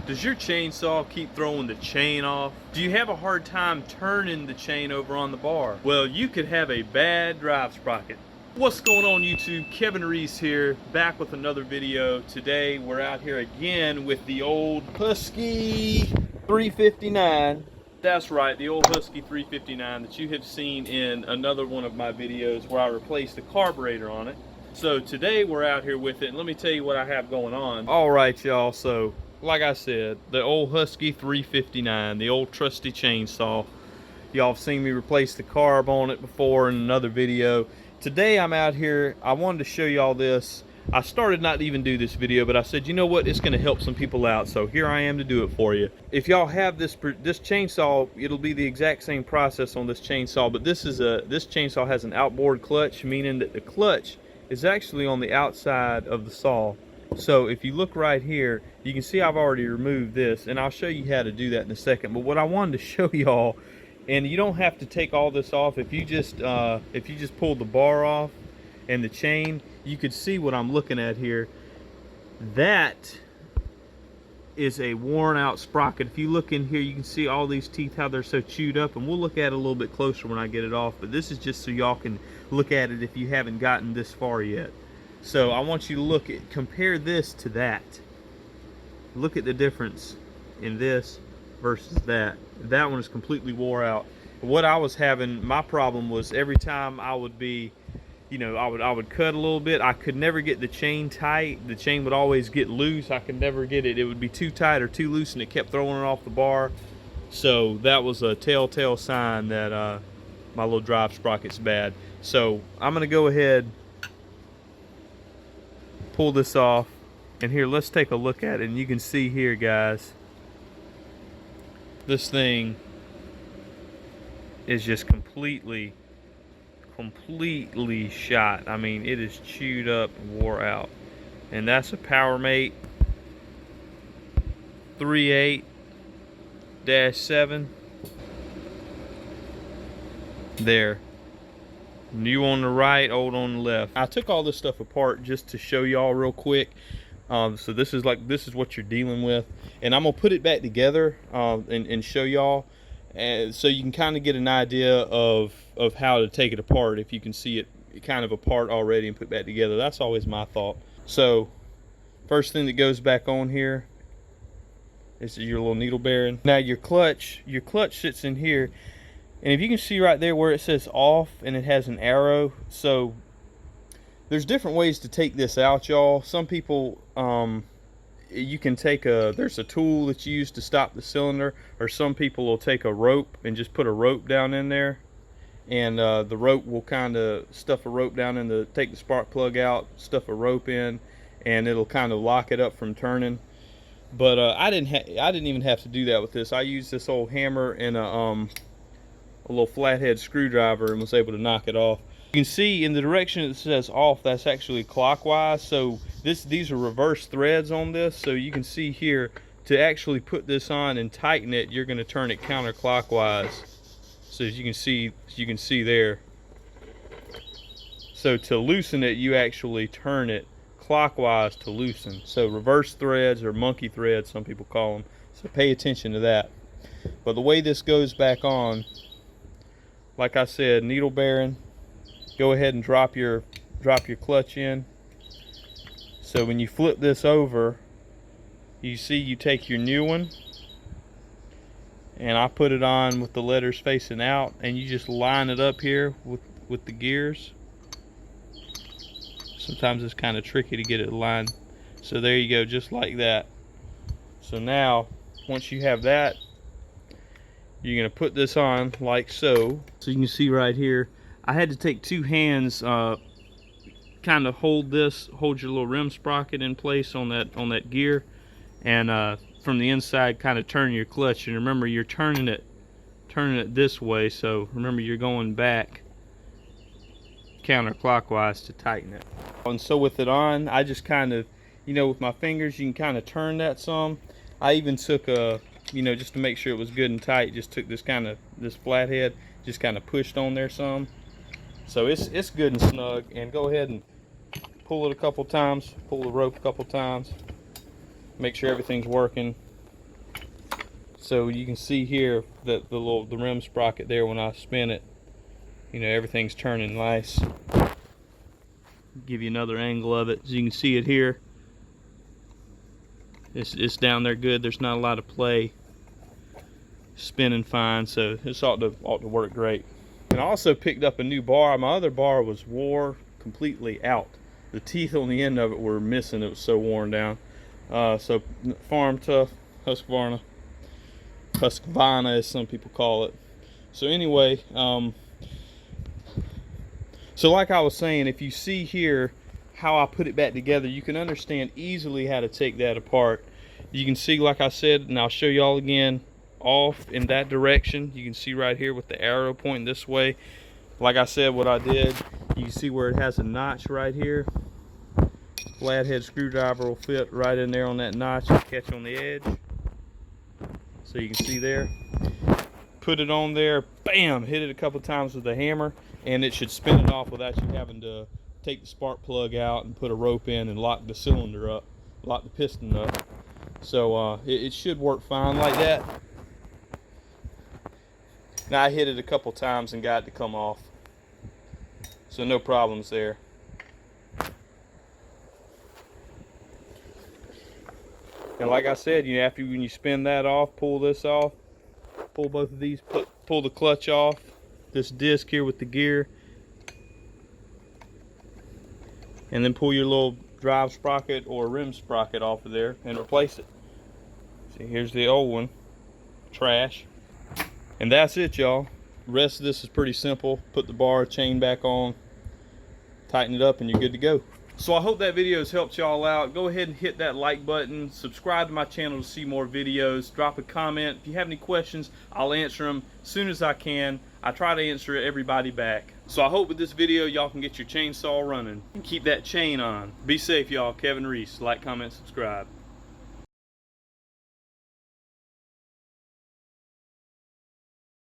Does your chainsaw keep throwing the chain off? Do you have a hard time turning the chain over on the bar? Well, you could have a bad drive sprocket. What's going on YouTube? Kevin Reese here, back with another video. Today we're out here again with the old Husky 359. That's right, the old Husky 359 that you have seen in another one of my videos where I replaced the carburetor on it. So today we're out here with it, and let me tell you what I have going on. All right, y'all, so like I said, the old Husky 359, the old trusty chainsaw. Y'all have seen me replace the carb on it before in another video. Today I'm out here, I wanted to show y'all this. I started not to even do this video, but I said, you know what, it's gonna help some people out, so here I am to do it for you. If y'all have this chainsaw, it'll be the exact same process on this chainsaw, but this chainsaw has an outboard clutch, meaning that the clutch is actually on the outside of the saw. So if you look right here, you can see I've already removed this, and I'll show you how to do that in a second. But what I wanted to show y'all, and you don't have to take all this off, if you just pull the bar off and the chain, you could see what I'm looking at here. That is a worn out sprocket. If you look in here, you can see all these teeth, how they're so chewed up, and we'll look at it a little bit closer when I get it off. But this is just so y'all can look at it if you haven't gotten this far yet. So I want you to compare this to that. Look at the difference in this versus that. That one is completely wore out. What I was having, my problem was every time I would be, you know, I would cut a little bit, I could never get the chain tight. The chain would always get loose. I could never get it. It would be too tight or too loose, and it kept throwing it off the bar. So that was a telltale sign that my little drive sprocket's bad. So I'm gonna go ahead, pull this off, and here, let's take a look at it. And you can see here, guys, this thing is just completely shot. I mean, it is chewed up and wore out. And that's a PowerMate 38-7 there. New on the right, old on the left. I took all this stuff apart just to show y'all real quick. So this is what you're dealing with, and I'm gonna put it back together and show y'all, so you can kind of get an idea of how to take it apart. If you can see it kind of apart already and put back together, that's always my thought. So first thing that goes back on here is your little needle bearing. Now your clutch sits in here. And if you can see right there where it says off and it has an arrow, so there's different ways to take this out, y'all. Some people, you can take there's a tool that you use to stop the cylinder, or some people will take a rope and just put a rope down in there, and the rope will kind of stuff a rope down in take the spark plug out, stuff a rope in, and it'll kind of lock it up from turning. But I didn't even have to do that with this. I used this old hammer and a little flathead screwdriver and was able to knock it off. You can see in the direction it says off, that's actually clockwise. So these are reverse threads on this. So you can see here, to actually put this on and tighten it, you're going to turn it counterclockwise. So as you can see there. So to loosen it, you actually turn it clockwise to loosen. So reverse threads, or monkey threads, some people call them. So pay attention to that. But the way this goes back on, like I said, needle bearing, go ahead and drop your clutch in. So when you flip this over, you see you take your new one, and I put it on with the letters facing out, and you just line it up here with the gears. Sometimes it's kind of tricky to get it aligned. So there you go, just like that. So now, once you have that, you're going to put this on like so. So you can see right here, I had to take two hands, kind of hold your little rim sprocket in place on that gear, and from the inside kind of turn your clutch. And remember, you're turning it this way, so remember you're going back counterclockwise to tighten it. And so with it on, I just kind of, you know, with my fingers, you can kind of turn that some. I even took you know, just to make sure it was good and tight, just took this flathead, just kind of pushed on there some. So it's good and snug. And go ahead and pull it a couple times, pull the rope a couple times, make sure everything's working. So you can see here that the rim sprocket there, when I spin it, you know, everything's turning nice. Give you another angle of it. So you can see it here. It's down there good. There's not a lot of play. Spinning fine, so this ought to work great. And I also picked up a new bar. My other bar was wore completely out. The teeth on the end of it were missing. It was so worn down. So Farm Tough Husqvarna as some people call it. So anyway, so like I was saying, if you see here how I put it back together, you can understand easily how to take that apart. You can see, like I said, and I'll show you all again, off in that direction. You can see right here with the arrow pointing this way. Like I said, what I did, you can see where it has a notch right here. Flathead screwdriver will fit right in there on that notch and catch on the edge. So you can see there. Put it on there, bam, hit it a couple times with the hammer, and it should spin it off without you having to take the spark plug out and put a rope in and lock the cylinder up, lock the piston up. So it should work fine like that. Now I hit it a couple times and got it to come off, so no problems there. And like I said, you know, when you spin that off, pull this off, pull both of these, pull the clutch off, this disc here with the gear, and then pull your little drive sprocket or rim sprocket off of there and replace it. See, here's the old one, trash. And that's it, y'all. The rest of this is pretty simple. Put the bar chain back on, tighten it up, and you're good to go. So I hope that video has helped y'all out. Go ahead and hit that like button. Subscribe to my channel to see more videos. Drop a comment. If you have any questions, I'll answer them as soon as I can. I try to answer everybody back. So I hope with this video y'all can get your chainsaw running and keep that chain on. Be safe, y'all. Kevin Reese. Like, comment, subscribe.